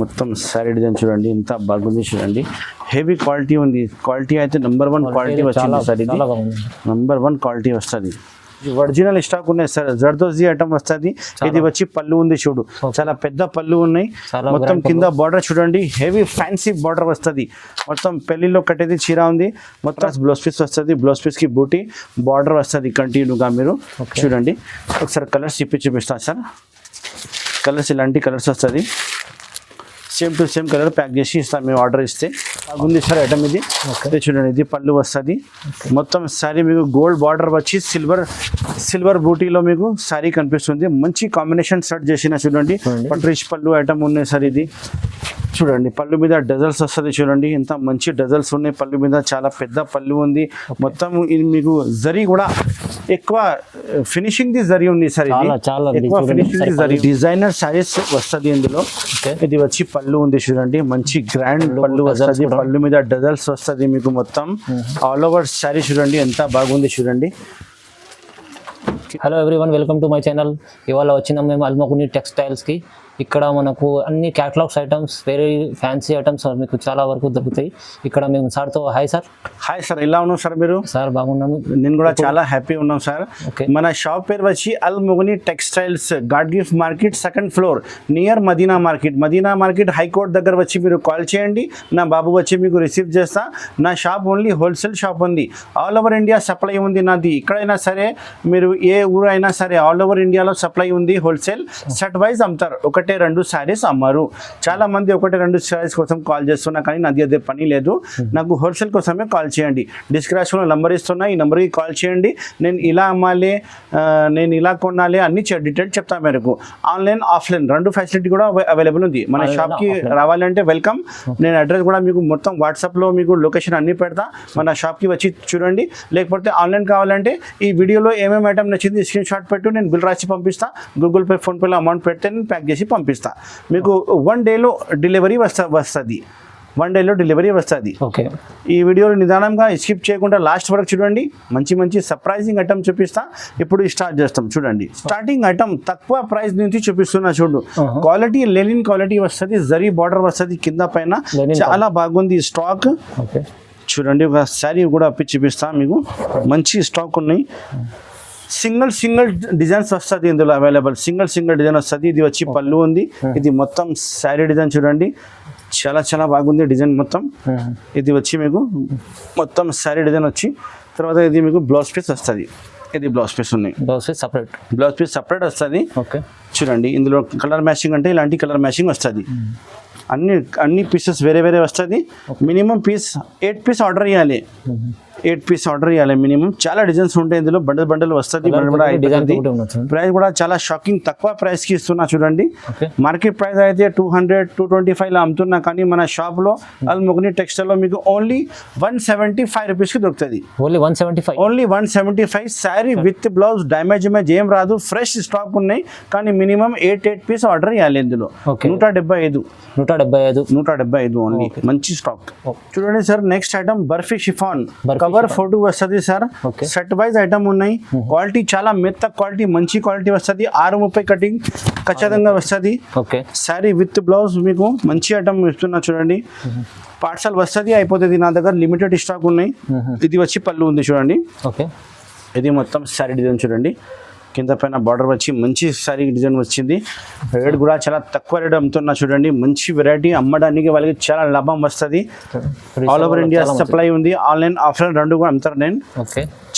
మొత్తం sorry design చూడండి ఎంత బాగుంది చూడండి. హెవీ క్వాలిటీ ఉంది. క్వాలిటీ అయితే నెంబర్ 1 క్వాలిటీ వచ్చింది సార్. ఇది నెంబర్ 1 క్వాలిటీ వస్తుంది. ఒరిజినల్ స్టాక్ ఉన్నాయి సార్. జర్దోజీ ఐటమ్ వస్తుంది. ఇది వచ్చి పళ్ళు ఉంది చూడు, చాలా పెద్ద పళ్ళు ఉన్నాయి. మొత్తం కింద బార్డర్ చూడండి, హెవీ ఫ్యాన్సీ బార్డర్ వస్తుంది. మొత్తం పెళ్లిలో కట్టేది చీర ఉంది. మొత్తం బ్లౌజ్ పీస్ వస్తుంది. బ్లౌజ్ పీస్ కి బూటీ బార్డర్ వస్తుంది కంటిన్యూగా. మీరు చూడండి ఒకసారి కలర్స్ చూపిస్తాను సార్. కలర్స్ ఇలాంటి కలర్స్ వస్తుంది. Same to same colour pack చేసి ఇస్తాను మేము ఆర్డర్ ఇస్తే. బాగుంది సార్ ఐటమ్ ఇది. అదే చూడండి, ఇది పళ్ళు వస్తుంది. మొత్తం శారీ మీకు గోల్డ్ బార్డర్ వచ్చి సిల్వర్ బూటీలో మీకు శారీ కనిపిస్తుంది. మంచి కాంబినేషన్ సెట్ చేసిన చూడండి. రిచ్ పళ్ళు ఐటమ్ ఉన్నాయి సార్. ఇది చూడండి పళ్ళు మీద డజల్స్ వస్తుంది. చూడండి ఎంత మంచి డజల్స్ ఉన్నాయి పళ్ళు మీద. చాలా పెద్ద పళ్ళు ఉంది. మొత్తం ఇది మీకు జరీ కూడా ఎక్కువ ఫినిషింగ్ ది జరీ ఉంది సార్. ఇది ఎక్కువ finishing the zari designer saris వస్తుంది ఇందులో. ఇది వచ్చి పళ్ళు ఉంది చూడండి, మంచి గ్రాండ్ పళ్ళు వస్తుంది. పళ్ళు మీద డజల్స్ వస్తుంది మీకు. మొత్తం ఆల్ ఓవర్ శారీ చూడండి ఎంత బాగుంది చూడండి. Hello everyone, welcome to my channel. ఇవాళ వచ్చినాం మేము అల్మకుని టెక్స్టైల్స్కి. ఇక్కడ మనకు అన్ని catalogues items, very fancy items మీకు చాలా వరకు దొరుకుతాయి. ఇక్కడ మేము సార్తో హాయ్ సార్. హాయ్ సార్, ఎలా ఉన్నాం సార్ మీరు? సార్ బాగున్నాము, నేను కూడా చాలా హ్యాపీ ఉన్నాం సార్. మన షాప్ పేరు వచ్చి అల్మకుని textiles, God gift market, 2nd floor, near Madina market high court దగ్గర వచ్చి మీరు కాల్ చేయండి. నా బాబు వచ్చి మీకు రిసీవ్ చేస్తా. నా షాప్ ఓన్లీ హోల్సేల్ షాప్ ఉంది. ఆల్ ఓవర్ ఇండియా సప్లై ఉంది నాది. ఎక్కడైనా సరే మీరు ఏ ఊరు అయినా సరే ఆల్ ఓవర్ ఇండియాలో సప్లై ఉంది. హోల్సేల్ సెట్ వైజ్ అమ్ముతారు. 1-2 శారీస్ అమ్మారు. చాలా మంది 1-2 శారీస్ కోసం కాల్ చేస్తున్నా, కానీ నాది అదే పని లేదు. నాకు హోల్సేల్ కోసమే కాల్ చేయండి. డిస్క్రిప్షన్లో నెంబర్ ఇస్తున్నా, ఈ నెంబర్కి కాల్ చేయండి. నేను ఇలా అమ్మాలి, నేను ఇలా కొనాలి అన్ని డీటెయిల్ చెప్తా. మేరకు ఆన్లైన్ ఆఫ్లైన్ 2 ఫెసిలిటీ కూడా అవైలబుల్ ఉంది. మన షాప్కి రావాలంటే వెల్కమ్. నేను అడ్రస్ కూడా మీకు మొత్తం వాట్సాప్లో మీకు లొకేషన్ అన్ని పెడతా. మన షాప్కి వచ్చి చూడండి. లేకపోతే ఆన్లైన్ కావాలంటే ఈ వీడియోలో ఏమేమి ఐటమ్ నచ్చింది స్క్రీన్ షాట్ పెట్టు, నేను బిల్ రాసి పంపిస్తా. గూగుల్ పే, ఫోన్పేలో అమౌంట్ పెడితే నేను ప్యాక్ చేసి పంపిస్తా. మీకు 1 డేలో డెలివరీ వస్తుంది. 1 డేలో డెలివరీ వస్తుంది. ఓకే, ఈ వీడియోలో నిదానంగా స్కిప్ చేయకుండా లాస్ట్ వరకు చూడండి. మంచి సర్ప్రైజింగ్ ఐటమ్ చూపిస్తా. ఇప్పుడు స్టార్ట్ చేస్తాం. చూడండి, స్టార్టింగ్ ఐటమ్ తక్కువ ప్రైస్ నుంచి చూపిస్తున్నా. చూడు, క్వాలిటీ లెనిన్ క్వాలిటీ వస్తుంది. జరీ బార్డర్ వస్తుంది కింద పైన. చాలా బాగుంది స్టాక్. చూడండి, ఒక శారీ కూడా చూపిస్తా మీకు. మంచి స్టాక్ ఉన్నాయి. సింగిల్ డిజైన్స్ వస్తుంది ఇందులో అవైలబుల్. సింగిల్ డిజైన్ వస్తుంది. ఇది వచ్చి పళ్ళు ఉంది. ఇది మొత్తం శారీ డిజైన్ చూడండి, చాలా బాగుంది డిజైన్ మొత్తం. ఇది వచ్చి మీకు మొత్తం శారీ డిజైన్ వచ్చి తర్వాత ఇది మీకు బ్లౌజ్ పీస్ వస్తుంది. ఇది బ్లౌజ్ పీస్ ఉన్నాయి. బ్లౌజ్ పీస్ సపరేట్ వస్తుంది. చూడండి, ఇందులో కలర్ మ్యాచింగ్ అంటే ఇలాంటి కలర్ మ్యాచింగ్ వస్తుంది. అన్ని పీసెస్ వేరే వస్తుంది. మినిమం పీస్ 8 పీస్ ఆర్డర్ ఇవ్వాలి. 8 పీస్ ఆర్డర్ ఇవ్వాలి మినిమం. చాలా డిజైన్స్ ఉంటాయి ఇందులో. బండల్ వస్తుంది. ప్రైస్ కూడా చాలా షాకింగ్ తక్కువ ప్రైస్ కి ఇస్తున్నా. చూడండి, మార్కెట్ ప్రైస్ అయితే 200-225 లో అమ్ముతున్నా, కానీ మన షాప్ లో అల్మకుని టెక్స్టైల్ లో మీకు ఓన్లీ 175 రూపీస్ కి దొరుకుతుంది. Only 175 sari with blouse. Damage ఏం రాదు. ఫ్రెష్ స్టాక్ ఉన్నాయి, కానీ మినిమం 8 పీస్ ఆర్డర్ ఇవ్వాలి ఇందులో. 175 ఓన్లీ. మంచి స్టాక్. చూడండి sir, next item barfi chiffon cover photo వస్తుంది సార్. సెట్ వైజ్ ఐటమ్ ఉన్నాయి. క్వాలిటీ చాలా మెత్త క్వాలిటీ, మంచి క్వాలిటీ వస్తుంది. 630 కటింగ్ ఖచ్చితంగా వస్తుంది. శారీ విత్ బ్లౌజ్ మీకు మంచి ఐటమ్ ఇస్తున్నా. చూడండి, పార్సల్ వస్తుంది, అయిపోతుంది. నా దగ్గర లిమిటెడ్ స్టాక్ ఉన్నాయి. ఇది వచ్చి పళ్ళు ఉంది చూడండి. ఇది మొత్తం శారీ డిజైన్ చూడండి. కింద పైన బార్డర్ వచ్చి మంచి శారీ డిజైన్ వచ్చింది. రేట్ కూడా చాలా తక్కువ రేట్ అమ్ముతున్నా. చూడండి, మంచి వెరైటీ. అమ్మడానికి వాళ్ళకి చాలా లాభం వస్తుంది. ఆల్ ఓవర్ ఇండియా సప్లై ఉంది. ఆన్లైన్ ఆఫ్లైన్ 2 కూడా అమ్ముతారు నేను.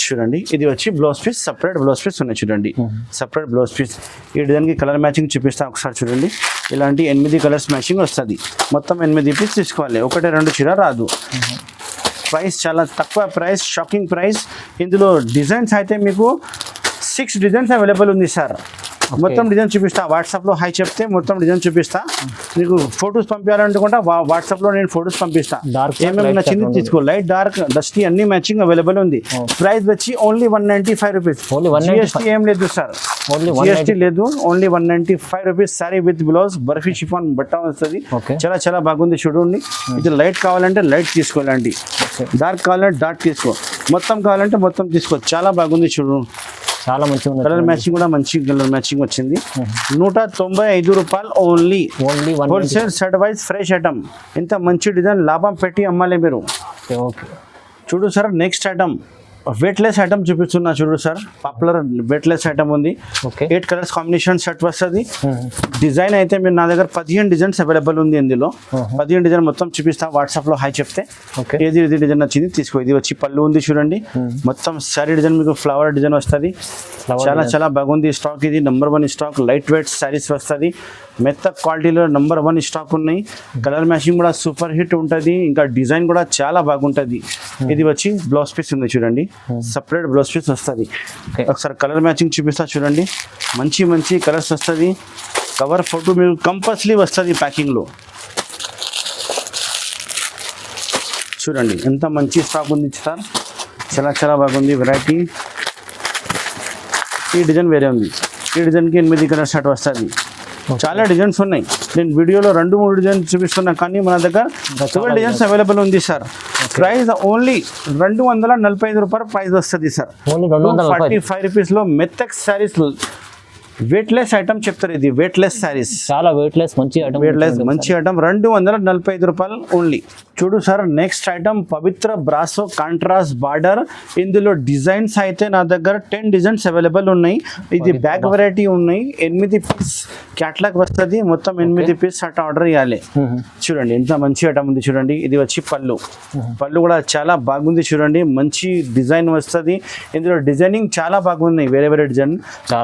చూడండి, ఇది వచ్చి blouse piece. Separate blouse piece ఉన్నాయి. చూడండి, సపరేట్ బ్లౌజ్ పీస్. ఈ డిజైన్కి కలర్ మ్యాచింగ్ చూపిస్తాను ఒకసారి. చూడండి, ఇలాంటి 8 కలర్స్ మ్యాచింగ్ వస్తుంది. మొత్తం 8 పీస్ తీసుకోవాలి. 1-2 చీర రాదు. ప్రైస్ చాలా తక్కువ ప్రైస్, షాకింగ్ ప్రైస్. ఇందులో డిజైన్స్ అయితే మీకు 6 డిజైన్స్ అవైలబుల్ ఉంది సార్. మొత్తం డిజైన్ చూపిస్తా. వాట్సాప్లో హాయ్ చెప్తే మొత్తం డిజైన్ చూపిస్తా. మీకు ఫొటోస్ పంపించాలనుకుంటా వాట్సాప్లో నేను ఫొటోస్ పంపిస్తా. ఏమేమి నచ్చింది తీసుకో. లైట్, డార్క్, డస్టీ అన్ని మ్యాచింగ్ అవైలబుల్ ఉంది. ప్రైస్ వచ్చి ఓన్లీ 195 రూపీస్. జిఎస్టీ ఏం లేదు సార్, జిఎస్టీ లేదు. Only 195 rupees. Sari with blouse. Barfi chiffon బట్ట వస్తుంది. చాలా బాగుంది. చూడండి, ఇది లైట్ కావాలంటే లైట్ తీసుకోవాలండి. డార్క్ కావాలంటే డార్క్ తీసుకో. మొత్తం కావాలంటే మొత్తం తీసుకో. చాలా బాగుంది. చూడు, చాలా మంచిగా ఉంది. కలర్ మ్యాచింగ్ కూడా మంచి కలర్ మ్యాచింగ్ వచ్చింది. 195 రూపాయలు only. Wholesale set wise fresh item. ఇంత మంచి డిజైన్ లాభం పెట్టి అమ్మాలి మీరు. ఓకే చూడు sir, next item weightless item చూపిస్తున్నా. చూడు సార్, పాపులర్ వెయిట్లెస్ ఐటమ్ ఉంది. 8 కలర్స్ కాంబినేషన్ సెట్ వస్తుంది. డిజైన్ అయితే మీరు నా దగ్గర 15 డిజైన్స్ అవైలబుల్ ఉంది. ఇందులో 15 డిజైన్ మొత్తం చూపిస్తా. వాట్సాప్ లో హాయ్ చెప్తే ఏది డిజైన్ నచ్చింది తీసుకో. ఇది వచ్చి పళ్ళు ఉంది చూడండి. మొత్తం సారీ డిజైన్ మీకు ఫ్లవర్ డిజైన్ వస్తుంది. చాలా చాలా బాగుంది స్టాక్. ఇది number 1 stock. Light weight saris వస్తుంది. మెత్త క్వాలిటీలో నెంబర్ 1 స్టాక్ ఉన్నాయి. కలర్ మ్యాచింగ్ కూడా సూపర్ హిట్ ఉంటుంది. ఇంకా డిజైన్ కూడా చాలా బాగుంటుంది. ఇది వచ్చి బ్లౌజ్ పీస్ ఉంది చూడండి. సపరేట్ బ్లౌజ్ పీస్ వస్తుంది. ఒకసారి కలర్ మ్యాచింగ్ చూపిస్తా చూడండి. మంచి మంచి కలర్స్ వస్తుంది. కవర్ ఫోటో మీకు కంపల్సరీ వస్తుంది ప్యాకింగ్లో. చూడండి ఎంత మంచి స్టాక్ ఉంది సార్. చాలా చాలా బాగుంది వెరైటీ. ఈ డిజైన్ వేరే ఉంది. ఈ డిజైన్కి 8 కలర్ షర్ట్ వస్తుంది. చాలా డిజైన్స్ ఉన్నాయి. నేను వీడియోలో 2-3 డిజైన్స్ చూపిస్తున్నా, కానీ మన దగ్గర 12 డిజైన్స్ అవైలబుల్ ఉంది సార్. ప్రైస్ ఓన్లీ 245 రూపాయలు ప్రైస్ వస్తుంది సార్. 245 రూపీస్లో మెత్తక్ శారీస్ వెయిట్లెస్ ఐటమ్ చెప్తారు. ఇది వెయిట్లెస్ శారీస్, చాలా వెయిట్లెస్ మంచి ఐటమ్. వెయిట్లెస్ మంచి ఐటమ్ 245 రూపాయలు ఓన్లీ. చూడు సార్, నెక్స్ట్ ఐటమ్ పవిత్ర బ్రాసో కాంట్రాస్ట్ బార్డర్. ఇందులో డిజైన్స్ అయితే నా దగ్గర 10 డిజైన్స్ అవైలబుల్ ఉన్నాయి. ఇది బ్యాక్ వెరైటీ ఉన్నాయి. 8 పీస్ క్యాట్లాగ్ వస్తుంది. మొత్తం 8 పీస్ అట్లా ఆర్డర్ ఇవ్వాలి. చూడండి ఎంత మంచి ఐటమ్ ఉంది చూడండి. ఇది వచ్చి పళ్ళు. పళ్ళు కూడా చాలా బాగుంది చూడండి. మంచి డిజైన్ వస్తుంది. ఇందులో డిజైనింగ్ చాలా బాగున్నాయి. వేరే వేరే డిజైన్.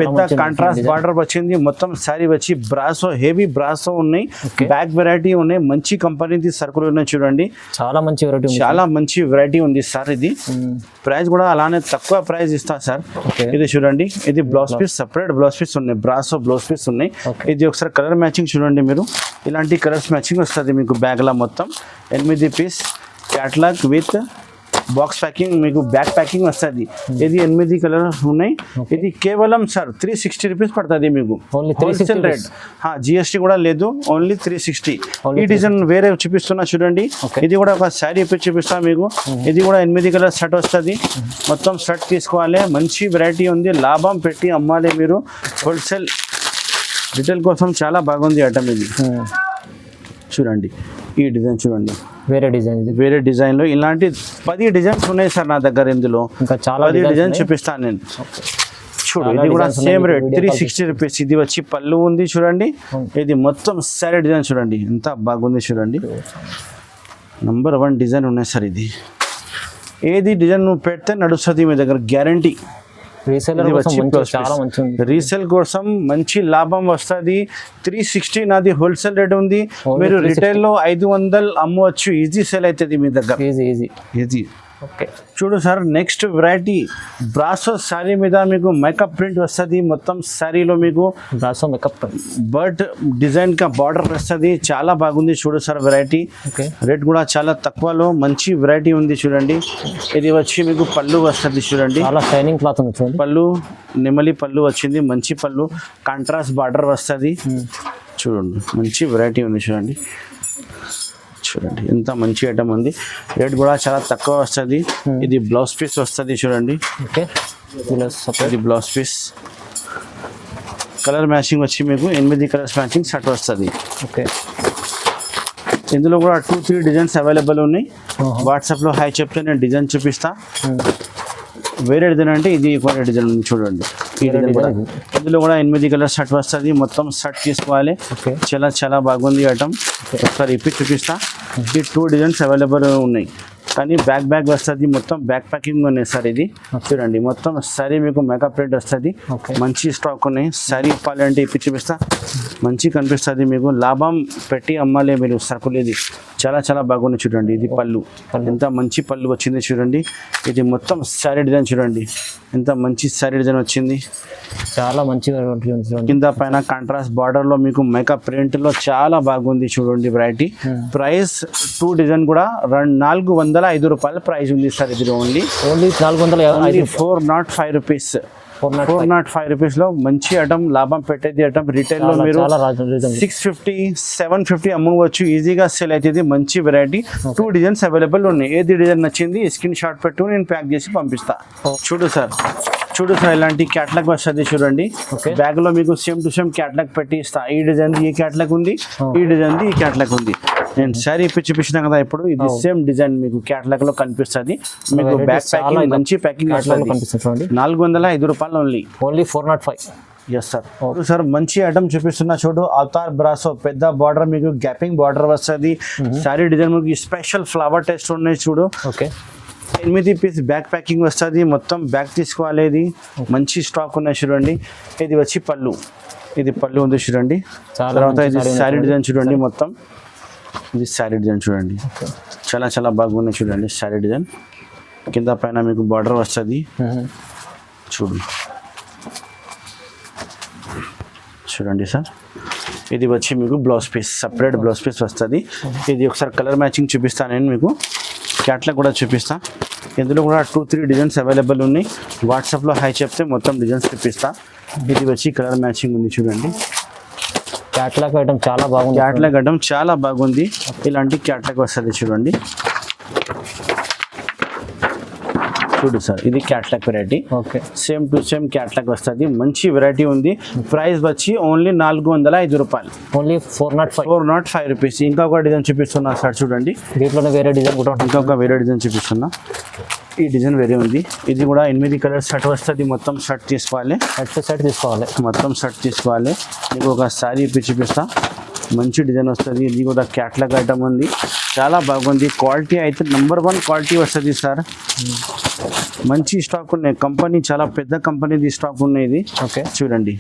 పెద్ద కాంట్రాస్ట్ బార్డర్ వచ్చింది. మొత్తం సారీ వచ్చి బ్రాసో, హెవీ బ్రాసో ఉన్నాయి. బ్యాక్ వెరైటీ ఉన్నాయి. మంచి కంపెనీది సరుకులు ఉన్నాయి చూడండి. చాలా మంచి వెరైటీ, చాలా మంచి వెరైటీ ఉంది సార్. ఇది ప్రైస్ కూడా అలానే తక్కువ ప్రైస్ ఇస్తా సార్. ఇది చూడండి. ఇది blouse piece, separate blouse piece ఉన్నాయి. బ్రాసో బ్లౌజ్ పీస్ ఉన్నాయి. ఇది ఒకసారి కలర్ మ్యాచింగ్ చూడండి మీరు. ఇలాంటి కలర్స్ మ్యాచింగ్ వస్తుంది మీకు బ్యాగ్ లా. మొత్తం 8 piece catalogue with box packing, మీకు బ్యాక్ ప్యాకింగ్ వస్తుంది. ఇది 8 కలర్స్ ఉన్నాయి. ఇది కేవలం సార్ 360 రూపీస్ పడుతుంది మీకు. హోల్సేల్ రేట్, జిఎస్టీ కూడా లేదు. ఓన్లీ 360. ఈ డిజైన్ వేరే చూపిస్తున్నా చూడండి. ఇది కూడా ఒక శారీ చూపిస్తా మీకు. ఇది కూడా 8 కలర్ సెట్ వస్తుంది. మొత్తం సెట్ తీసుకోవాలి. మంచి వెరైటీ ఉంది. లాభం పెట్టి అమ్మాలి మీరు. హోల్సేల్ రిటైల్ కోసం చాలా బాగుంది ఐటమ్ ఇది. చూడండి ఈ డిజైన్ చూడండి. వేరే డిజైన్లో ఇలాంటి 10 డిజైన్స్ ఉన్నాయి సార్ నా దగ్గర. ఇందులో ఇంకా చాలా 10 డిజైన్ చూపిస్తాను నేను. చూడు, ఇది కూడా సేమ్ రేట్ 360 రూపీస్. ఇది వచ్చి పళ్ళు ఉంది చూడండి. ఇది మొత్తం సారీ డిజైన్ చూడండి ఎంత బాగుంది చూడండి. నెంబర్ 1 డిజైన్ ఉన్నాయి సార్. ఇది ఏది డిజైన్ నువ్వు పెడితే నడుస్తుంది మీ దగ్గర, గ్యారంటీ. రీసేల్ కోసం మంచి లాభం వస్తుంది. 360 నాది హోల్సేల్ రేట్ ఉంది. మీరు రిటైల్ లో 500 అమ్మవచ్చు. ఈజీ సేల్ అవుతుంది మీ దగ్గర. ఈజీ. ఓకే, చూడు sir, next variety brasso sari మీద మీకు మేకప్ ప్రింట్ వస్తుంది. మొత్తం శారీలో మీకు బ్రాసో మేకప్ బర్డ్ డిజైన్ కా బార్డర్ వస్తుంది. చాలా బాగుంది చూడు సార్ వెరైటీ. రేట్ కూడా చాలా తక్కువలో మంచి వెరైటీ ఉంది చూడండి. ఇది వచ్చి మీకు పళ్ళు వస్తుంది చూడండి. చాలా షైనింగ్ క్లాత్ ఉంది చూడండి. పళ్ళు నెమలి పళ్ళు వచ్చింది. మంచి పళ్ళు, కాంట్రాస్ట్ బార్డర్ వస్తుంది. చూడండి మంచి వెరైటీ ఉంది చూడండి. చూడండి ఎంత మంచి ఐటమ్ ఉంది. రేట్ కూడా చాలా తక్కువ వస్తుంది. ఇది బ్లౌజ్ పీస్ వస్తుంది చూడండి. ఇది బ్లౌజ్ పీస్. కలర్ మ్యాచింగ్ వచ్చి మీకు 8 కలర్స్ మ్యాచింగ్ సెట్ వస్తుంది. ఓకే, ఇందులో కూడా 2-3 డిజైన్స్ అవైలబుల్ ఉన్నాయి. వాట్సాప్లో హాయ్ చెప్తే నేను డిజైన్ చూపిస్తా. వేరే డిజైన్ అంటే ఇది వేరే డిజైన్ ఉంది చూడండి. ఈ డిజైన్ కూడా ఇందులో కూడా 8 కలర్ సెట్ వస్తుంది. మొత్తం సెట్ తీసుకోవాలి. చాలా చాలా బాగుంది ఐటమ్. ఒకసారి ఇప్పి చూపిస్తా. ఈ 2 డిజైన్స్ అవైలబుల్ ఉన్నాయి. కానీ బ్యాగ్ వస్తుంది. మొత్తం బ్యాక్ ప్యాకింగ్ ఉన్నాయి సార్. ఇది చూడండి మొత్తం సారీ మీకు మేకప్ ప్రింట్ వస్తుంది. మంచి స్టాక్ ఉన్నాయి. సారీ ఇప్పాలంటే ఇప్పి చూపిస్తా. మంచి కనిపిస్తుంది మీకు. లాభం పెట్టి అమ్మాలి మీరు సరుకులు. ఇది చాలా చాలా బాగుంది చూడండి. ఇది పళ్ళు, ఎంత మంచి పళ్ళు వచ్చింది చూడండి. ఇది మొత్తం సారీ డిజైన్ చూడండి. ఎంత మంచి సారీ డిజైన్ వచ్చింది. చాలా మంచిగా కింద పైన కాంట్రాస్ట్ బార్డర్ లో మీకు మేకప్ ప్రింట్ లో చాలా బాగుంది చూడండి వెరైటీ. ప్రైస్ 2 డిజైన్ కూడా 405 రూపాయలు ప్రైస్ ఉంది సార్. ఇది ఓన్లీ 405 రూపీస్. 405 రూపీస్ లో మంచి ఐటమ్, లాభం పెట్టేది ఐటమ్. రిటైల్ లో మీరు 650-750 అమ్మవచ్చు. ఈజీగా సేల్ అవుతుంది. మంచి వెరైటీ. 2 డిజైన్స్ అవైలబుల్ ఉన్నాయి. ఏది డిజైన్ నచ్చింది స్క్రీన్ షాట్ పెట్టు, నేను ప్యాక్ చేసి పంపిస్తా. చూడు సార్, చూడు సార్ ఇలాంటి క్యాట్లాగ్ వస్తుంది చూడండి. బ్యాగ్ లో మీకు సేమ్ టు సేమ్ క్యాట్లాగ్ పెట్టి ఇస్తా. ఈ డిజైన్ ఈ క్యాట్లాగ్ ఉంది, ఈ డిజైన్ ఈ క్యాట్లాగ్ ఉంది. నేను శారీ చూపించిన కదా ఇప్పుడు, ఇది సేమ్ డిజైన్ మీకు క్యాట్లాగ్ లో కనిపిస్తుంది. మీకు బ్యాక్ ప్యాకింగ్ మంచి ప్యాకింగ్ వస్తుంది. 405 రూపాయలు ఓన్లీ 405. Yes sir. సార్ మంచి ఐటమ్ చూపిస్తున్నా చూడు. అవతార్ బ్రాసో పెద్ద బార్డర్, మీకు గ్యాపింగ్ బార్డర్ వస్తుంది. శారీ డిజైన్ మీకు స్పెషల్ ఫ్లవర్ టెస్ట్ ఉన్నాయి చూడు. 8 పీస్ బ్యాక్ ప్యాకింగ్ వస్తుంది. మొత్తం బ్యాక్ తీసుకోవాలి. ఇది మంచి స్టాక్ ఉన్నాయి చూడండి. ఇది వచ్చి పళ్ళు, ఇది పళ్ళు ఉంది చూడండి. తర్వాత ఇది శారీ డిజైన్ చూడండి. మొత్తం ఇది శారీ డిజైన్ చూడండి. చాలా చాలా బాగున్నాయి చూడండి. శారీ డిజైన్ కింద పైన మీకు బార్డర్ వస్తుంది చూడు. చూడండి సార్, ఇది వచ్చి మీకు blouse piece, separate blouse piece వస్తుంది. ఇది ఒకసారి కలర్ మ్యాచింగ్ చూపిస్తాను నేను మీకు. క్యాట్లాగ్ కూడా చూపిస్తా. ఇందులో కూడా 2-3 డిజైన్స్ అవైలబుల్ ఉన్నాయి. వాట్సాప్లో హై చెప్తే మొత్తం డిజైన్స్ చూపిస్తా. ఇది వచ్చి కలర్ మ్యాచింగ్ ఉంది చూడండి. క్యాట్లాగ్ ఐటమ్ చాలా బాగుంది. క్యాట్లాగ్ ఐటమ్ చాలా బాగుంది. ఇలాంటి క్యాట్లాగ్ వస్తుంది చూడండి. చూడు సార్, ఇది catalogue variety. Same to same catalogue వస్తుంది. మంచి వెరైటీ ఉంది. ప్రైస్ వచ్చి ఓన్లీ 405 రూపాయలు. Only 405 rupees. ఇంకొక డిజైన్ చూపిస్తున్నా సార్ చూడండి. దీంట్లోనే వేరే డిజైన్ కూడా ఇంకొక వేరే డిజైన్ చూపిస్తున్నా. ఈ డిజైన్ వేరే ఉంది. ఇది కూడా 8 కలర్స్ షర్ట్ వస్తుంది. మొత్తం షర్ట్ తీసుకోవాలి. మొత్తం షర్ట్ తీసుకోవాలి. మీకు ఒక శారీ చూపిస్తా. మంచి డిజైన్ వస్తుంది. ఇది కూడా క్యాట్లాగ్ ఐటమ్ ఉంది. చాలా బాగుంది. క్వాలిటీ అయితే నెంబర్ 1 క్వాలిటీ వస్తుంది సార్. మంచి స్టాక్ ఉన్నాయి. కంపెనీ చాలా పెద్ద కంపెనీది స్టాక్ ఉన్నాయి. ఇది చూడండి.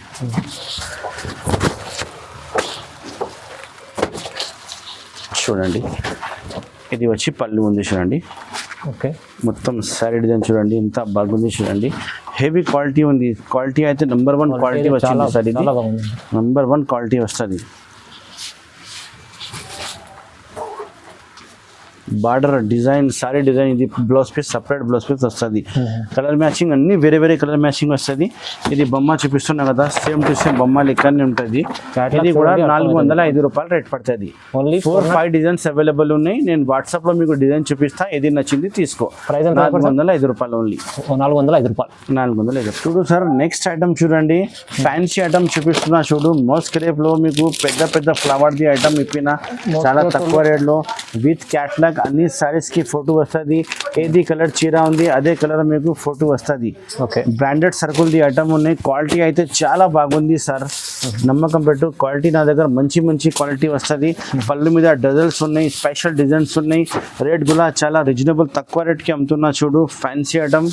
చూడండి, ఇది వచ్చి పళ్ళు ఉంది చూడండి. మొత్తం శారీ డిజైన్ చూడండి. ఎంత బాగుంది చూడండి. హెవీ క్వాలిటీ ఉంది. క్వాలిటీ అయితే నెంబర్ 1 క్వాలిటీ వచ్చింది సార్. ఇది నెంబర్ 1 క్వాలిటీ వస్తుంది. బార్డర్ డిజైన్, సారీ డిజైన్, ఇది blouse piece, separate blouse piece వస్తుంది. కలర్ మ్యాచింగ్ అన్ని వేరే వేరే కలర్ మ్యాచింగ్ వస్తుంది. ఇది బొమ్మ చూపిస్తున్నా కదా, సేమ్ టు సేమ్ బొమ్మ లెక్కనే ఉంటుంది. ఇది కూడా 405 రూపాయలు రేట్ పడుతుంది. ఓన్లీ 4-5 డిజైన్స్ అవైలబుల్ ఉన్నాయి. నేను వాట్సాప్ లో మీకు డిజైన్ చూపిస్తా. ఏది నచ్చింది తీసుకో. 405 రూపాయలు ఓన్లీ. 405 రూపాయలు. చూడు సార్, నెక్స్ట్ ఐటమ్ చూడండి. ఫ్యాన్సీ ఐటమ్ చూపిస్తున్నా చూడు. మోస్ట్ క్రేప్ లో మీకు పెద్ద పెద్ద ఫ్లవర్ ది ఐటమ్ ఇప్పిన చాలా తక్కువ రేట్ లో విత్ క్యాట్లాగ్. అన్ని సారీస్ కి ఫోటో వస్తుంది. ఏది కలర్ చీర ఉంది అదే కలర్ మీకు ఫోటో వస్తుంది. బ్రాండెడ్ సర్కిల్ ది ఐటమ్ ఉన్నాయి. క్వాలిటీ అయితే చాలా బాగుంది సార్. నమ్మకం పెట్టు. క్వాలిటీ నా దగ్గర మంచి మంచి క్వాలిటీ వస్తుంది. పళ్ళు మీద డజల్స్ ఉన్నాయి. స్పెషల్ డిజైన్స్ ఉన్నాయి. రేట్ కూడా చాలా రీజనబుల్, తక్కువ రేట్ కి అమ్ముతున్నా చూడు. ఫ్యాన్సీ ఐటమ్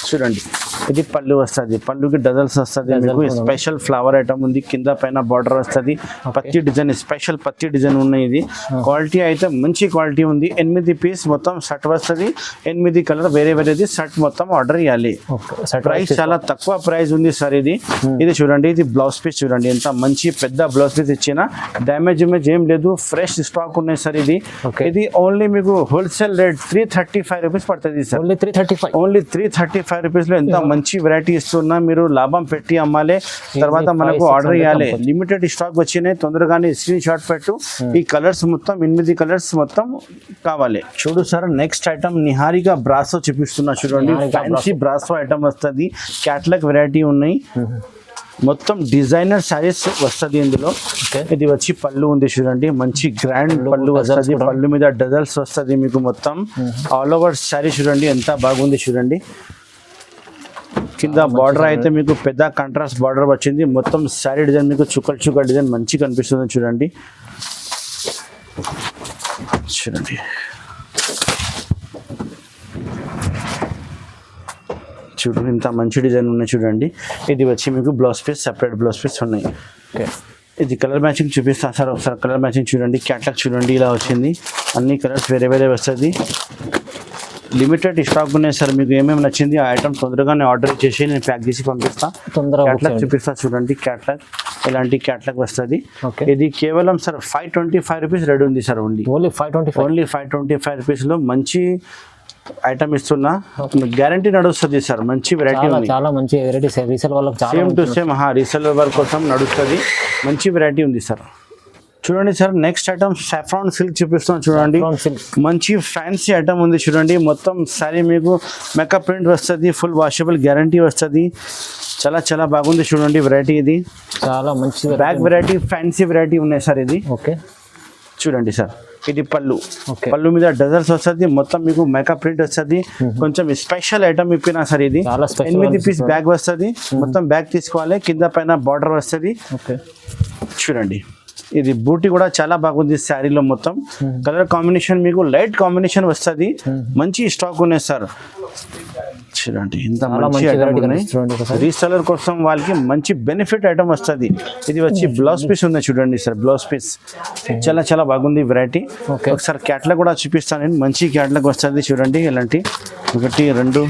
చూడండి. ఇది పళ్ళు వస్తుంది. పళ్ళుకి డజల్స్ వస్తుంది. మీకు స్పెషల్ ఫ్లవర్ ఐటమ్ ఉంది. కింద పైన బార్డర్ వస్తుంది. పత్తి డిజైన్, స్పెషల్ పత్తి డిజైన్ ఉన్నాయి. ఇది క్వాలిటీ అయితే మంచి క్వాలిటీ ఉంది. 8 పీస్ మొత్తం షర్ట్ వస్తుంది. 8 కలర్ వేరే వేరేది షర్ట్ మొత్తం ఆర్డర్ ఇవ్వాలి. ప్రైస్ చాలా తక్కువ ప్రైస్ ఉంది సార్. ఇది చూడండి. ఇది బ్లౌజ్ పీస్ చూడండి. ఎంత మంచి పెద్ద బ్లౌజ్ పీస్ ఇచ్చిన. డ్యామేజ్ ఏం లేదు. ఫ్రెష్ స్టాక్ ఉన్నాయి సార్. ఇది ఓన్లీ మీకు హోల్సేల్ రేట్ 335 రూపీస్ పడుతుంది సార్. ఓన్లీ 335 రూపీస్ లో ఎంత మంచి వెరైటీ ఇస్తున్నా. మీరు లాభం పెట్టి అమ్మాలి. తర్వాత మనకు ఆర్డర్ ఇవ్వాలి. లిమిటెడ్ స్టాక్ వచ్చినాయి. తొందరగానే స్క్రీన్ షాట్ పెట్టు. ఈ కలర్స్ మొత్తం 8 కలర్స్ మొత్తం కావాలి. చూడు sir, next item Niharika brasso చూపిస్తున్నా చూడండి. ఫ్యాన్సీ బ్రాసో ఐటమ్ వస్తుంది. క్యాట్లాగ్ వెరైటీ ఉన్నాయి. మొత్తం డిజైనర్ సారీస్ వస్తుంది ఇందులో. ఇది వచ్చి పళ్ళు ఉంది చూడండి. మంచి గ్రాండ్ పళ్ళు వస్తుంది. పళ్ళు మీద డజల్స్ వస్తుంది మీకు. మొత్తం ఆల్ ఓవర్ సారీ చూడండి. ఎంత బాగుంది చూడండి. కింద బార్డర్ అయితే మీకు పెద్ద కాంట్రాస్ట్ బార్డర్ వచ్చింది. మొత్తం సారీ డిజైన్ మీకు చుక్కలు చుక్కల డిజైన్ మంచి కనిపిస్తుంది చూడండి. చూడు, ఇంత మంచి డిజైన్ ఉన్నాయి చూడండి. ఇది వచ్చి మీకు blouse piece, separate blouse piece ఉన్నాయి. ఇది కలర్ మ్యాచింగ్ చూపిస్తాను సార్. ఒకసారి కలర్ మ్యాచింగ్ చూడండి. క్యాట్లాగ్ చూడండి. ఇలా వచ్చింది. అన్ని కలర్స్ వేరే వేరే వస్తుంది. లిమిటెడ్ స్టాక్ ఉన్నాయి సార్. మీకు ఏమేమి నచ్చింది ఆ ఐటమ్ తొందరగానే ఆర్డర్ చేసి నేను ప్యాక్ చేసి పంపిస్తాను. క్యాట్లాగ్ చూపిస్తా చూడండి. క్యాట్లాగ్ ఇలాంటి క్యాట్లాగ్ వస్తుంది. ఇది కేవలం సార్ 525 రూపీస్ రెడీ ఉంది సార్. ఓన్లీ 525 రూపీస్ లో మంచి ఐటమ్ ఇస్తున్నా. గ్యారంటీ నడుస్తుంది సార్. మంచి వెరైటీ ఉంది. చాలా మంచి వెరైటీ. రీసేల్ వాళ్ళకి same to same resale work కోసం నడుస్తుంది. మంచి వెరైటీ ఉంది సార్. చూడండి sir next item saffron silk చూపిస్తున్నాం చూడండి. మంచి ఫ్యాన్సీ ఐటమ్ ఉంది చూడండి. మొత్తం సారీ మీకు మేకప్ ప్రింట్ వస్తుంది, ఫుల్ వాషబుల్ గ్యారంటీ వస్తుంది. చాలా చాలా బాగుంది చూడండి వెరైటీ. ఇది చాలా మంచి బ్యాక్ వెరైటీ, ఫ్యాన్సీ వెరైటీ ఉన్నాయి సార్. ఇది ఓకే చూడండి సార్. ఇది పళ్ళు, పళ్ళు మీద డజల్స్ వస్తుంది, మొత్తం మీకు మేకప్ ప్రింట్ వస్తుంది. కొంచెం స్పెషల్ ఐటమ్ ఇప్పినా సార్. ఇది 8 పీస్ బ్యాగ్ వస్తుంది. మొత్తం బ్యాగ్ తీసుకోవాలి, కింద పైన బార్డర్ వస్తుంది. చూడండి ఇది బూటీ కూడా చాలా బాగుంది శారీలో. మొత్తం కలర్ కాంబినేషన్ మీకు లైట్ కాంబినేషన్ వస్తుంది. మంచి స్టాక్ ఉన్నాయి సార్. చూడండి ఇంత మంచి ఐటమ్ ఉన్నాయి. రీసెలర్ కోసం వాళ్ళకి మంచి బెనిఫిట్ ఐటమ్ వస్తుంది. ఇది వచ్చి బ్లౌజ్ పీస్ ఉంది చూడండి సార్. బ్లౌజ్ పీస్ చాలా చాలా బాగుంది వెరైటీ. ఒకసారి క్యాట్లాగ్ కూడా చూపిస్తాను నేను. మంచి క్యాట్లాగ్ వస్తుంది చూడండి. ఇలాంటి 1 2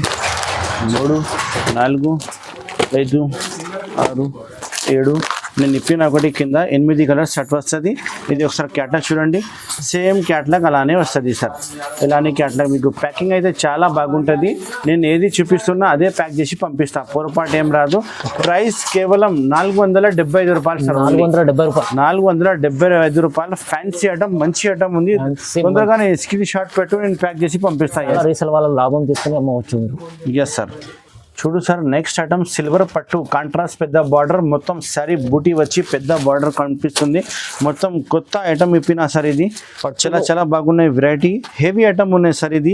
3 4 5 6 7 నేను ఇప్పిన ఒకటి కింద 8 కలర్స్ షర్ట్ వస్తుంది. ఇది ఒకసారి క్యాట్లాగ్ చూడండి. సేమ్ క్యాట్లాగ్ అలానే వస్తుంది సార్. ఇలానే క్యాట్లాగ్ మీకు ప్యాకింగ్ అయితే చాలా బాగుంటుంది. నేను ఏది చూపిస్తున్నా అదే ప్యాక్ చేసి పంపిస్తా, పొరపాటు ఏం రాదు. ప్రైస్ కేవలం 475 రూపాయలు సార్. 475 రూపాయలు. ఫ్యాన్సీ ఐటమ్, మంచి ఐటమ్ ఉంది. తొందరగానే స్క్రీన్ షాట్ పెట్టు, నేను ప్యాక్ చేసి పంపిస్తాను. రీసేల్ వాళ్ళ లాభం తీసుకుని అమ్మవచ్చు. Yes sir. చూడు సార్ నెక్స్ట్ ఐటమ్ సిల్వర్ పట్టు కాంట్రాస్ట్ పెద్ద బార్డర్, మొత్తం సారీ బూటీ వచ్చి పెద్ద బార్డర్ కనిపిస్తుంది. మొత్తం కొత్త ఐటమ్ ఇప్పినా సార్. ఇది చాలా చాలా బాగున్నాయి వెరైటీ. హెవీ ఐటమ్ ఉన్నాయి సార్. ఇది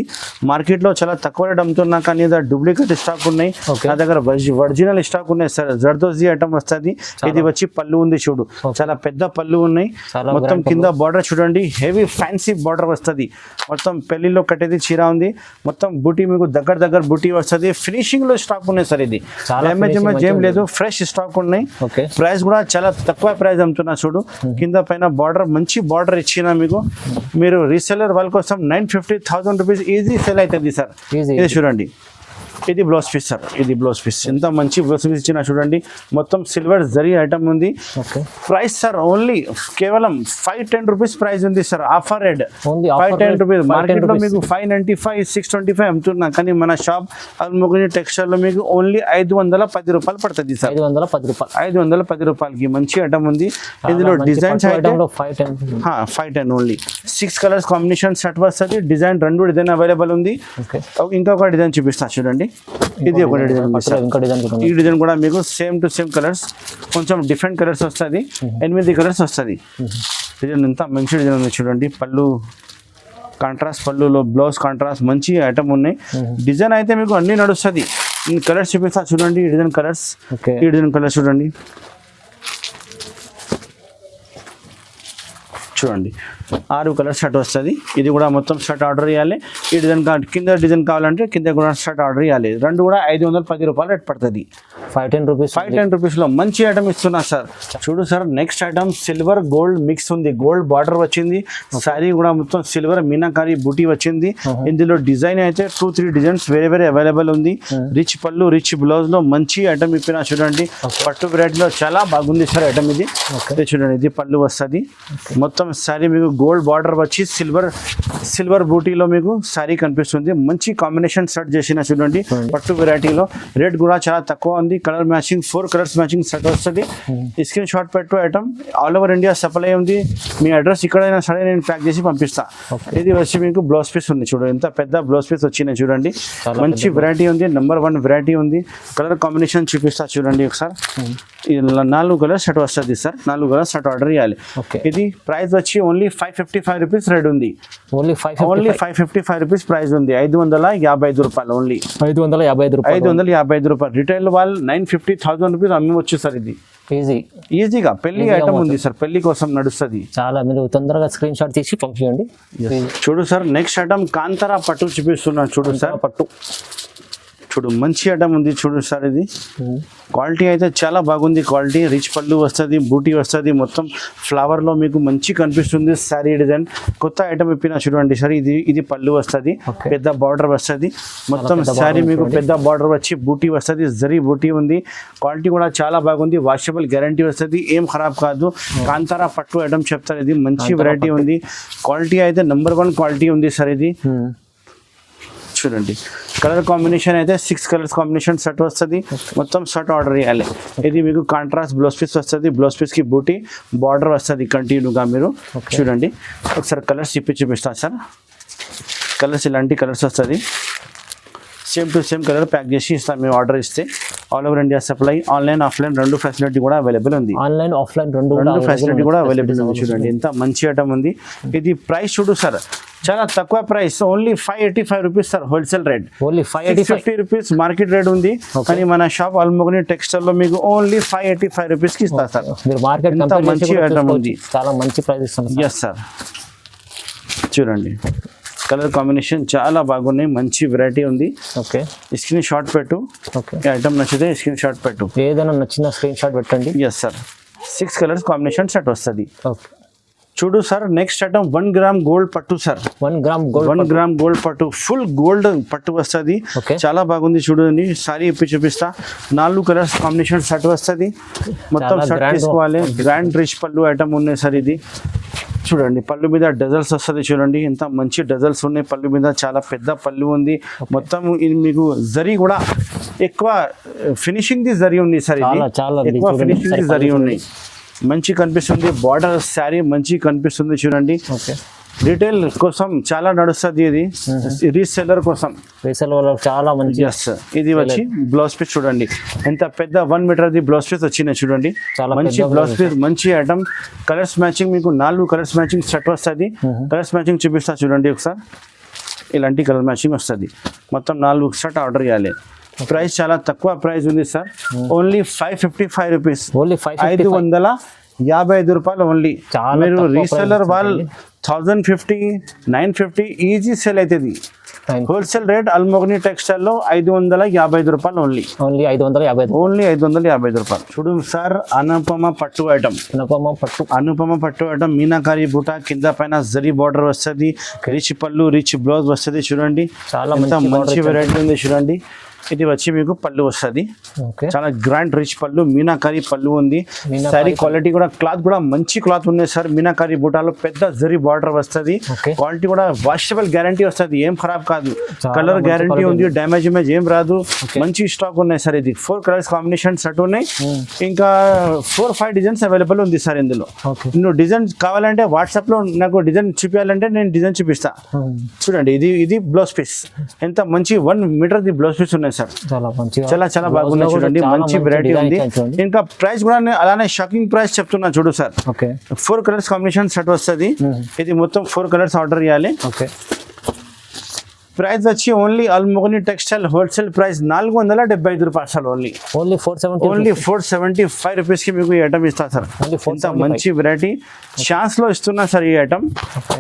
మార్కెట్లో చాలా తక్కువ రేట్ అమ్ముతున్నా, కానీ డూప్లికేట్ స్టాక్ ఉన్నాయి. నా దగ్గర ఒరిజినల్ స్టాక్ ఉన్నాయి సార్. జర్దోజీ ఐటమ్ వస్తుంది. ఇది వచ్చి పళ్ళు ఉంది చూడు, చాలా పెద్ద పళ్ళు ఉన్నాయి. మొత్తం కింద బార్డర్ చూడండి, హెవీ ఫ్యాన్సీ బార్డర్ వస్తుంది. మొత్తం పెళ్లిలో కట్టేది చీర ఉంది. మొత్తం బూటీ మీకు దగ్గర బూటీ వస్తుంది. ఫినిషింగ్ లో స్టాక్ ఉన్నాయి సార్. ఇది డ్యామేజ్ ఏం లేదు, ఫ్రెష్ స్టాక్ ఉన్నాయి. ప్రైస్ కూడా చాలా తక్కువ ప్రైస్ అమ్ముతున్నా చూడు. కింద పైన బార్డర్ మంచి బార్డర్ ఇచ్చిన మీకు. మీరు రీసెలర్ వాళ్ళ కోసం 950,000 రూపీస్ ఈజీ సేల్ అవుతుంది సార్. ఇది చూడండి, ఇది బ్లౌజ్ పీస్ సార్. ఇది బ్లౌజ్ పీస్ ఎంత మంచి బ్లౌజ్ పీస్ ఇచ్చిన చూడండి. మొత్తం సిల్వర్ జరీ ఐటమ్ ఉంది. ప్రైస్ సార్ ఓన్లీ కేవలం 510 రూపీస్ ప్రైస్ ఉంది sir. Offer rate 510 rupees. Market లో మీకు 595, 625 అమ్ముతున్నా, కానీ మన షాప్ అల్మోగుని టెక్స్టైల్ లో మీకు ఓన్లీ 510 రూపాయలు పడుతుంది సార్. 510 రూపాయలకి మంచి ఐటమ్ ఉంది. ఇందులో designs 510 only. 6 colours combination shirt వస్తుంది. డిజైన్ 2 డిజైన్ అవైలబుల్ ఉంది. ఇంకొక డిజైన్ చూపిస్తా చూడండి. ఇది ఒక డిజైన్. ఈ డిజైన్ కూడా మీకు సేమ్ టు సేమ్ కలర్స్, కొంచెం డిఫరెంట్ కలర్స్ వస్తుంది. 8 కలర్స్ వస్తుంది. డిజైన్ ఎంత మంచి డిజైన్ ఉంది చూడండి. పళ్ళు కాంట్రాస్ట్, పళ్ళులో బ్లౌజ్ కాంట్రాస్ట్, మంచి ఐటమ్ ఉన్నాయి. డిజైన్ అయితే మీకు అన్ని నడుస్తుంది. కలర్స్ చూపిస్తా చూడండి. ఈ డిజైన్ కలర్స్, ఈ డిజైన్ కలర్స్ చూడండి. చూడండి 6 కలర్ షర్ట్ వస్తుంది. ఇది కూడా మొత్తం షర్ట్ ఆర్డర్ ఇవ్వాలి. ఈ డిజైన్ కింద డిజైన్ కావాలంటే కింద కూడా షర్ట్ ఆర్డర్ ఇవ్వాలి. 2 కూడా 510 రూపాయలు రేట్ పడుతుంది. 510 రూపీస్లో మంచి ఐటమ్ ఇస్తున్నా సార్. చూడు sir next item silver gold mix ఉంది. గోల్డ్ బార్డర్ వచ్చింది. శారీ కూడా మొత్తం సిల్వర్ మీనాకారి బూటీ వచ్చింది. ఇందులో డిజైన్ అయితే 2-3 డిజైన్స్ వేరే అవైలబుల్ ఉంది. రిచ్ పళ్ళు, రిచ్ బ్లౌజ్ లో మంచి ఐటమ్ ఇప్పినా చూడండి. పట్టు వెరైటీలో చాలా బాగుంది సార్ ఐటమ్. ఇది చూడండి, ఇది పళ్ళు వస్తుంది. మొత్తం శారీ మీకు గోల్డ్ బార్డర్ వచ్చి సిల్వర్ బూటీలో మీకు శారీ కనిపిస్తుంది. మంచి కాంబినేషన్ సెట్ చేసిన చూడండి. పట్టు వెరైటీలో రేట్ కూడా చాలా తక్కువ ఉంది. Colour matching 4 colours matching set వస్తుంది. స్క్రీన్ షాట్ పెట్టు. Item all over India supply ఉంది. మీ అడ్రస్ ఇక్కడైనా సరే నేను ప్యాక్ చేసి పంపిస్తా. ఇది వచ్చి మీకు బ్లౌజ్ పీస్ ఉంది చూడండి. ఎంత పెద్ద బ్లౌజ్ పీస్ వచ్చినాయి చూడండి. మంచి వెరైటీ ఉంది. నెంబర్ 1 వెరైటీ ఉంది. కలర్ కాంబినేషన్ చూపిస్తా చూడండి ఒకసారి. 4 కలర్స్ సెట్ వస్తుంది సార్. 4 కలర్స్ సెట్ ఆర్డర్ ఇవ్వాలి. ఇది ప్రైస్ వచ్చి ఓన్లీ 555 రూపీస్ రేట్ ఉంది. ఓన్లీ 555 రూపీస్ ప్రైస్ ఉంది. 555 రూపాయలు ఓన్లీ. 555 రూపాయలు. రిటైల్ వాళ్ళు 950,000 రూపీస్ అమ్మవచ్చు సార్. ఇది ఈజీగా పెళ్లి ఐటమ్ ఉంది సార్. పెళ్లి కోసం నడుస్తుంది. చాలా మీరు తొందరగా స్క్రీన్ షాట్ తీసి పంపించండి. చూడు సార్ నెక్స్ట్ ఐటమ్ కాంతారా పట్టు చూపిస్తున్నాను చూడు సార్. పట్టు చూడు మంచి ఐటమ్ ఉంది చూడు సార్. ఇది క్వాలిటీ అయితే చాలా బాగుంది. క్వాలిటీ రిచ్ పళ్ళు వస్తుంది, బూటీ వస్తుంది. మొత్తం ఫ్లవర్లో మీకు మంచి కనిపిస్తుంది శారీ డిజైన్. కొత్త ఐటమ్ ఇప్పినా చూడండి సార్. ఇది పళ్ళు వస్తుంది, పెద్ద బార్డర్ వస్తుంది. మొత్తం శారీ మీకు పెద్ద బార్డర్ వచ్చి బూటీ వస్తుంది. జరీ బూటీ ఉంది. క్వాలిటీ కూడా చాలా బాగుంది. వాషబుల్ గ్యారంటీ వస్తుంది, ఏం ఖరాబ్ కాదు. కాంతారా పట్టు ఐటమ్ చెప్తారు. ఇది మంచి వెరైటీ ఉంది. క్వాలిటీ అయితే నెంబర్ 1 క్వాలిటీ ఉంది సార్. ఇది చూడండి కలర్ కాంబినేషన్ అయితే 6 కలర్స్ కాంబినేషన్ సెట్ వస్తుంది మొత్తం సెట్ ఆర్డర్ చేయాలి ఇది మీకు కాంట్రాస్ట్ బ్లౌజ్ పీస్ వస్తుంది బ్లౌజ్ పీస్ కి బూటీ బార్డర్ వస్తుంది కంటిన్యూగా మీరు చూడండి ఒకసారి కలర్స్ చూపిస్తాను సార్ కలర్స్ ఇలాంటి కలర్స్ వస్తుంది same to same colour pack చేసి ఇస్తాం మేము ఆర్డర్ ఇస్తే all over India supply online offline రెండు ఫెసిలిటీ కూడా అవైలబుల్ ఉంది ఆన్లైన్ ఆఫ్లైన్ రెండు ఫెసిలిటీ కూడా అవైలబుల్ ఉంది చూడండి ఎంత మంచి ఐటమ్ ఉంది ఇది ప్రైస్ చూడు సార్ చాలా తక్కువ price only 585 rupees sir wholesale rate only 550 rupees market rate ఉంది కానీ మన షాప్ అల్మోగని టెక్స్టైల్ లో మీకు ఓన్లీ 585 రూపీస్ కి ఇస్తారు సార్ మీరు మార్కెట్ ఎంత మంచి ఐటమ్ ఉంది చాలా మంచి ప్రైస్ ఇస్తాను ఎస్ సార్ చూడండి కలర్ కాంబినేషన్ చాలా బాగున్నాయి మంచి వెరైటీ ఉంది ఓకే స్క్రీన్ షాట్ పెట్టు ఓకే ఐటమ్ నచ్చితే స్క్రీన్ షాట్ పెట్టు ఏదైనా నచ్చిన స్క్రీన్ షాట్ పెట్టండి yes sir 6 colours combination set వస్తుంది ఓకే చూడు sir next item 1 gram gold పట్టు sir 1 gram gold 1 gram gold పట్టు ఫుల్ గోల్డ్ పట్టు వస్తుంది Okay. చాలా బాగుంది చూడండి సారీ ఇప్పి చూపిస్తా 4 కలర్స్ కాంబినేషన్ సెట్ వస్తుంది మొత్తం చాలా సెట్ grand తీసుకోవాలి గ్రాండ్ రిచ్ పళ్ళు ఐటమ్ ఉన్నాయి సార్ ఇది చూడండి పళ్ళు మీద డజల్స్ వస్తుంది చూడండి ఎంత మంచి డజల్స్ ఉన్నాయి పళ్ళు మీద చాలా పెద్ద పళ్ళు ఉంది మొత్తం ఇది మీకు జరీ కూడా ఎక్కువ ఫినిషింగ్ ది జరీ ఉంది సార్ ఇది చాలా ఎక్కువ ఫినిషింగ్ ది జరీ ఉన్నాయి మంచి కనిపిస్తుంది బార్డర్ శారీ మంచి కనిపిస్తుంది చూడండి ఓకే రీటైల్ కోసం చాలా నడుస్తుంది ఇది రీసెల్లర్ కోసం రీసేల్ వాళ్ళకి చాలా మంచి ఎస్ ఇది వచ్చి బ్లౌజ్ పీస్ చూడండి ఎంత పెద్ద 1 మీటర్ ది బ్లౌజ్ పీస్ వచ్చినాయి చూడండి చాలా మంచి పెద్ద బ్లౌజ్ పీస్ మంచి ఐటమ్ కలర్స్ మ్యాచింగ్ మీకు 4 కలర్స్ మ్యాచింగ్ సెట్ వస్తుంది కలర్స్ మ్యాచింగ్ చూపిస్తా చూడండి ఒకసారి ఇలాంటి కలర్ మ్యాచింగ్ వస్తుంది మొత్తం 4 సెట్ ఆర్డర్ చేయాలి ప్రైస్ చాలా తక్కువ ప్రైస్ ఉంది సార్ ఓన్లీ 555 రూపీస్ ఓన్లీ 555 రూపాయలు ఓన్లీ చాలా మీరు తక్కువ రీసెల్లర్ price వాళ్ళు 1050 950 ఈజీ సేల్ అవుతుంది హోల్సేల్ రేట్ అల్మోగని టెక్స్టైల్ లో 555 రూపాయలు ఓన్లీ ఓన్లీ 555 ఓన్లీ 555 రూపాయలు చూడు సార్ అనుపమ పట్టు ఐటమ్ అనుపమ పట్టు ఐటమ్ మీనాకారి బూట కింద పైన జరీ బార్డర్ వస్తుంది రిచ్ పళ్ళు రిచ్ బ్లౌజ్ వస్తుంది చూడండి చాలా ఎంత మంచి వెరైటీ ఉంది చూడండి ఇది వచ్చి మీకు పళ్ళు వస్తుంది ఓకే చాలా గ్రాండ్ రిచ్ పళ్ళు మీనాకారి పళ్ళు ఉంది మీనాకారి సారీ క్వాలిటీ కూడా క్లాత్ కూడా మంచి క్లాత్ ఉంది సార్ మీనాకారి బూటాలో పెద్ద జరీ బార్డర్ వస్తుంది Okay. క్వాలిటీ కూడా వాషబుల్ గ్యారంటీ వస్తుంది ఏం ఖరాబ్ కాదు చాలా కలర్ మంచి గ్యారంటీ quality ఉంది డ్యామేజ్ ఇమేజ్ ఏం రాదు మంచి స్టాక్ ఉన్నాయి సార్ ఇది 4 కలర్స్ కాంబినేషన్ సెట్ ఉన్నాయి ఇంకా 4-5 డిజైన్స్ అవైలబుల్ ఉంది సార్ ఇందులో ఓకే నువ్వు డిజైన్ కావాలంటే వాట్సాప్ లో నాకు డిజైన్ చూపించాలంటే నేను డిజైన్ చూపిస్తా చూడండి ఇది బ్లౌజ్ పీస్ ఎంత మంచి 1 మీటర్ ది బ్లౌజ్ పీస్ ఉన్నాయి సార్ చాలా మంచి చాలా బాగుంది చూడండి మంచి వెరైటీ ఉంది ఇంకా ప్రైస్ కూడా నేను అలానే షాకింగ్ ప్రైస్ చెప్తున్నా చూడు sir okay 4 colours combination set వస్తుంది ఇది మొత్తం 4 కలర్స్ ఆర్డర్ చేయాలి ఓకే ప్రైస్ వచ్చి ఓన్లీ అల్మోగని టెక్స్టైల్ హోల్సేల్ ప్రైస్ 475 రూపాయలు ఓన్లీ ఓన్లీ 470 ఓన్లీ 475 రూపీస్ కి మీకు ఈ ఐటమ్ ఇస్తా సార్ Only 475. ఎంత మంచి వెరైటీ ఛాన్స్ లో ఇస్తున్నా సార్ ఈ ఐటమ్ ఓకే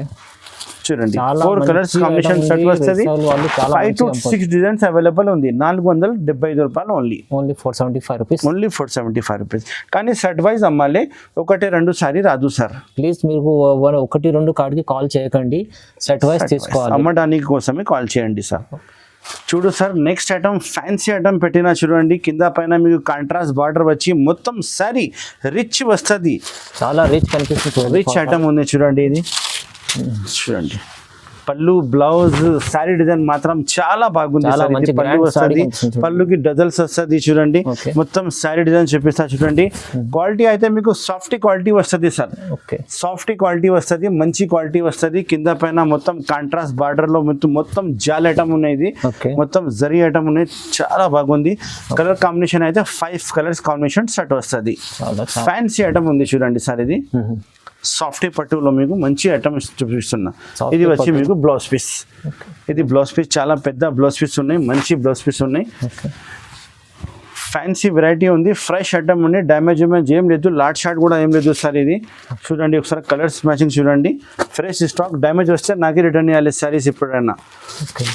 చూడండి చాలా 4 కలర్స్ మంచి కాంబినేషన్ item సెట్ ఉంది. వస్తుంది Resale వాళ్ళు చాలా 5 to మంచిగా 6 డిజైన్స్ అవైలబుల్ ఉంది 475 రూపాయలు only only 475 rupees only 475 rupees కానీ సెట్ వైజ్ అమ్మాలి 1-2 సారీ రాదు సార్ ప్లీజ్ మీరు 1-2 కార్డ్కి కాల్ చేయకండి సెట్ వైస్ తీసుకోవాలి అమ్మడానికి కోసమే కాల్ చేయండి సార్ చూడు sir next item fancy item పెట్టినా చూడండి కింద పైన మీకు కాంట్రాస్ట్ బార్డర్ వచ్చి మొత్తం సారీ రిచ్ వస్తుంది చాలా రిచ్ కనిపిస్తుంది రిచ్ ఐటమ్ ఉంది చూడండి ఇది చూడండి పళ్ళు బ్లౌజ్ సారీ డిజైన్ మాత్రం చాలా బాగుంది చాలా సార్ ఇది మంచి పళ్ళు grand వస్తుంది saree కనిపిస్తుంది. పళ్ళుకి డజల్స్ వస్తుంది చూడండి Okay. మొత్తం సారీ డిజైన్ చూపిస్తా చూడండి క్వాలిటీ అయితే మీకు సాఫ్ట్ క్వాలిటీ వస్తుంది సార్ ఓకే సాఫ్ట్ క్వాలిటీ వస్తుంది మంచి క్వాలిటీ వస్తుంది కింద పైన మొత్తం కాంట్రాస్ట్ బార్డర్ లో మొత్తం జాల్ ఐటమ్ ఉన్నాయి ఇది ఓకే మొత్తం జరీ ఐటమ్ ఉన్నాయి చాలా బాగుంది కలర్ కాంబినేషన్ అయితే 5 కలర్స్ కాంబినేషన్ సెట్ వస్తుంది చాలా ఫ్యాన్సీ ఐటమ్ ఉంది చూడండి సార్ ఇది సాఫ్ట్ పట్టులో మీకు మంచి ఐటమ్స్ చూపిస్తున్నా Soft ఇది వచ్చి పట్టు. మీకు బ్లౌజ్ పీస్ ఇది బ్లౌజ్ పీస్ చాలా పెద్ద బ్లౌజ్ పీస్ ఉన్నాయి మంచి బ్లౌజ్ పీస్ ఉన్నాయి ఓకే ఫ్యాన్సీ వెరైటీ ఉంది ఫ్రెష్ ఐటమ్ ఉంది డ్యామేజ్ ఏం లేదు లాట్ షార్ట్ కూడా ఏం లేదు సార్ ఇది చూడండి ఒకసారి కలర్స్ మ్యాచింగ్ చూడండి ఫ్రెష్ స్టాక్ డ్యామేజ్ వస్తే నాకే రిటర్న్ చేయాలి సారీస్ ఎప్పుడైనా ఓకే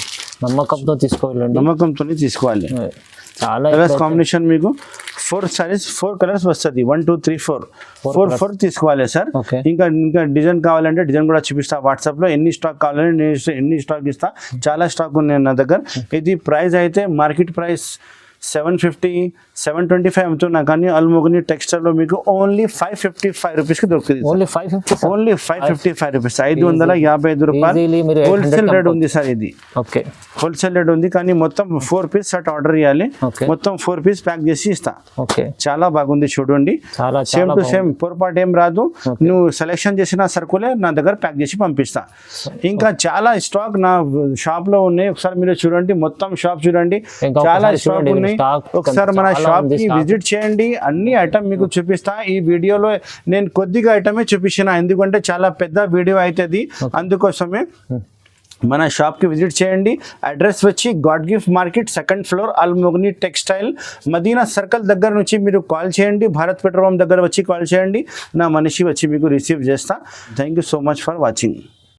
నమ్మకంతో తీసుకోవాలండి నమ్మకంతో తీసుకోవాలి చాలా కలర్స్ కాంబినేషన్ మీకు 4 సారీస్ 4 కలర్స్ వస్తుంది 1 2 3 4 4 తీసుకోవాలి సార్ Okay. ఇంకా డిజైన్ కావాలంటే డిజైన్ కూడా చూపిస్తా వాట్సాప్ లో ఎన్ని స్టాక్ కావాలని నేను ఎన్ని స్టాక్ ఇస్తా చాలా స్టాక్ ఉన్నాయి నా దగ్గర ఇది ప్రైస్ అయితే మార్కెట్ ప్రైస్ 750 725 అమ్ముతున్నా కానీ అల్మోగని టెక్స్టైల్ లో మీకు ఓన్లీ 555 రూపీస్ కి దొరుకుతుంది. ఓన్లీ 550 ఓన్లీ 555 రూపీస్, 555 రూపాయలు హోల్సేల్ రేట్ ఉంది సార్. ఇది ఓకే హోల్సేల్ రేట్ ఉంది కానీ మొత్తం 4 పీస్ షర్ట్ ఆర్డర్ చేయాలి, మొత్తం 4 పీస్ ప్యాక్ చేసి ఇస్తా. ఓకే చాలా బాగుంది చూడండి, సేమ్ టు సేమ్ పొరపాటు ఏం రాదు. నువ్వు సెలెక్షన్ చేసిన సరుకులే నా దగ్గర ప్యాక్ చేసి పంపిస్తా. ఇంకా చాలా స్టాక్ నా షాప్ లో ఉన్నాయి, ఒకసారి మీరు చూడండి, మొత్తం షాప్ చూడండి, చాలా స్టాక్ ఉన్నాయి. ఒకసారి మన షాప్ కి విజిట్ చేయండి, అన్ని ఐటమ్ మీకు చూపిస్తా. ఈ వీడియోలో నేను కొద్దిగా ఐటమే చూపించిన, ఎందుకంటే చాలా పెద్ద వీడియో అవుతుంది, అందుకోసమే. మన షాప్కి విజిట్ చేయండి. అడ్రస్ వచ్చి God gift market, 2nd floor, అల్మోగని టెక్స్టైల్, మదీనా సర్కిల్ దగ్గర నుంచి మీరు కాల్ చేయండి. భారత్ పెట్రోల్ పంప్ దగ్గర వచ్చి కాల్ చేయండి, నా మనిషి వచ్చి మీకు రిసీవ్ చేస్తా. Thank you so much for watching.